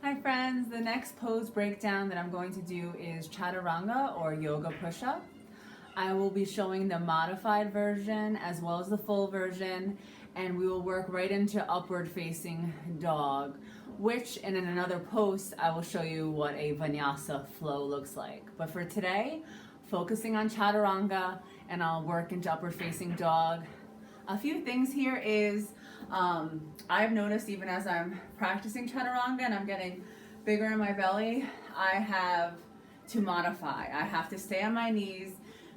Hi friends, the next pose breakdown that I'm going to do is Chaturanga or yoga push-up. I will be showing the modified version as well as the full version, and we will work right into upward facing dog, which in another post I will show you what a vinyasa flow looks like. But for today, focusing on Chaturanga, and I'll work into upward facing dog. A few things here is I've noticed even as I'm practicing Chaturanga and I'm getting bigger in my belly, I have to modify. I have to stay on my knees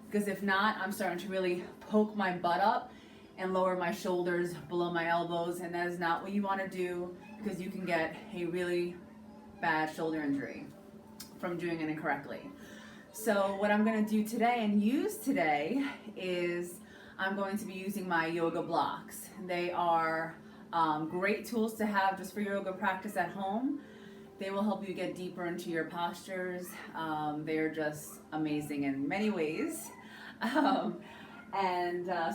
because if not, I'm starting to really poke my butt up and lower my shoulders below my elbows, and that is not what you want to do because you can get a really bad shoulder injury from doing it incorrectly. So what I'm going to do today and use today is I'm going to be using my yoga blocks. They are great tools to have just for yoga practice at home. They will help you get deeper into your postures. They're just amazing in many ways. So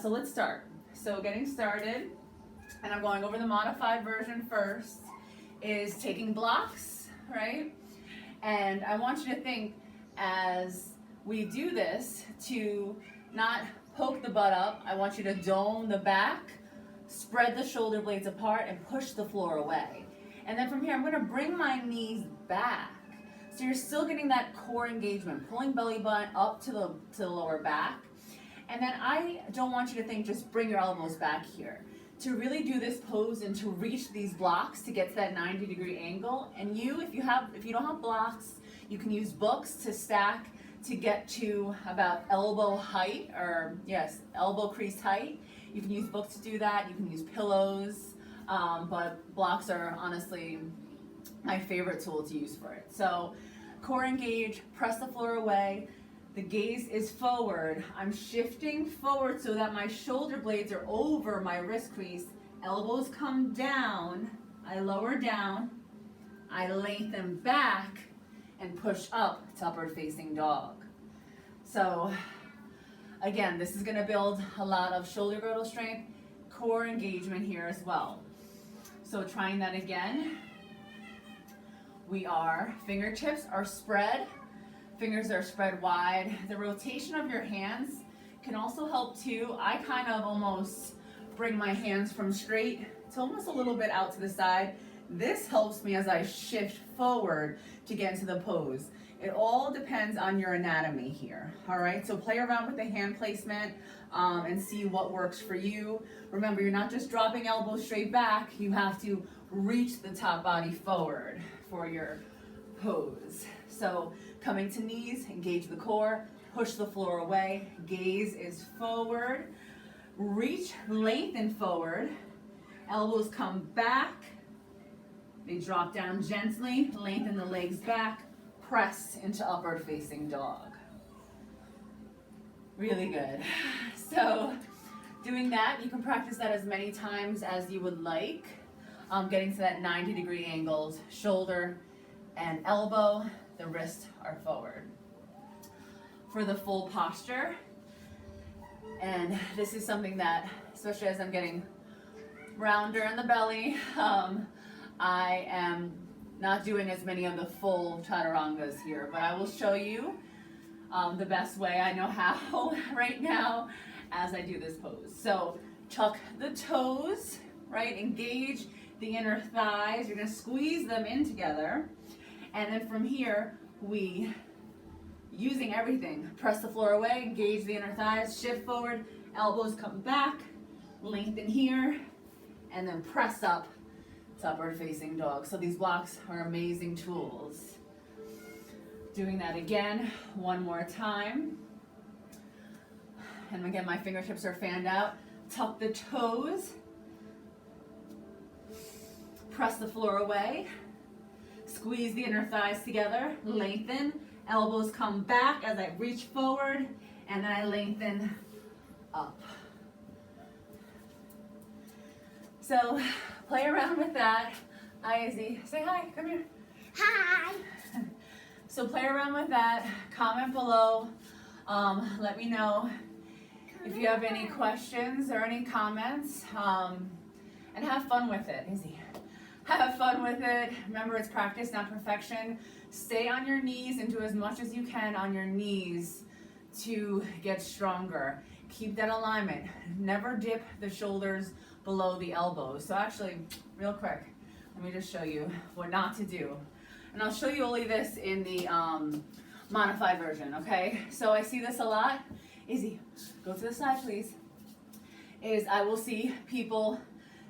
let's start. So getting started, and I'm going over the modified version first, is taking blocks, right? And I want you to think as we do this to not poke the butt up. I want you to dome the back, spread the shoulder blades apart, and push the floor away. And then from here, I'm going to bring my knees back. So you're still getting that core engagement, pulling belly button up to the lower back. And then I don't want you to think just bring your elbows back here. To really do this pose and to reach these blocks to get to that 90-degree angle. And if you don't have blocks, you can use books to stack to get to about elbow height, or yes, elbow crease height. You can use books to do that. You can use pillows, but blocks are honestly my favorite tool to use for it. So core engage, press the floor away. The gaze is forward. I'm shifting forward so that my shoulder blades are over my wrist crease. Elbows come down. I lower down. I lengthen back and push up to upward facing dog. So again, this is going to build a lot of shoulder girdle strength, core engagement here as well. So trying that again. Fingertips are spread. Fingers are spread wide. The rotation of your hands can also help too. I kind of almost bring my hands from straight to almost a little bit out to the side. This helps me as I shift forward to get into the pose. It all depends on your anatomy here, all right? So play around with the hand placement and see what works for you. Remember, you're not just dropping elbows straight back. You have to reach the top body forward for your pose. So coming to knees, engage the core, push the floor away, gaze is forward, reach, lengthen forward, elbows come back, they drop down gently, lengthen the legs back, press into upward facing dog. Really good. So doing that, you can practice that as many times as you would like, getting to that 90-degree angles, shoulder and elbow, the wrists are forward. For the full posture, and this is something that, especially as I'm getting rounder in the belly, I am not doing as many of the full chaturangas here, but I will show you the best way I know how right now as I do this pose. So tuck the toes, right? Engage the inner thighs. You're going to squeeze them in together. And then from here, using everything, press the floor away, engage the inner thighs, shift forward, elbows come back, lengthen here, and then press up to upward facing dog. So these blocks are amazing tools. Doing that again, one more time. And again, my fingertips are fanned out. Tuck the toes, press the floor away, squeeze the inner thighs together, lengthen, elbows come back as I reach forward, and then I lengthen up. So play around with that. Hi, Izzy. Say hi. Come here. Hi. So play around with that. Comment below. Let me know if you have any questions or any comments. And have fun with it. Izzy. Have fun with it. Remember, it's practice, not perfection. Stay on your knees and do as much as you can on your knees to get stronger. Keep that alignment. Never dip the shoulders below the elbows. So actually, real quick, let me just show you what not to do. And I'll show you only this in the modified version, okay? So I see this a lot. Izzy, go to the side, please. Is I will see people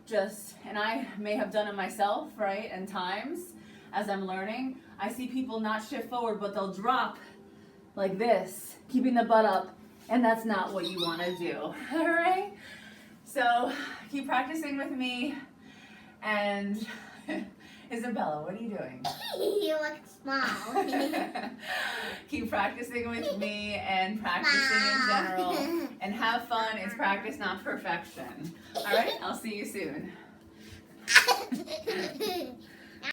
just, and I may have done it myself, right? And times as I'm learning, I see people not shift forward, but they'll drop like this, keeping the butt up, and that's not what you want to do, all right? So keep practicing with me, and Isabella, what are you doing? You look small. Keep practicing with me and practicing in general, and have fun. It's practice, not perfection. All right, I'll see you soon.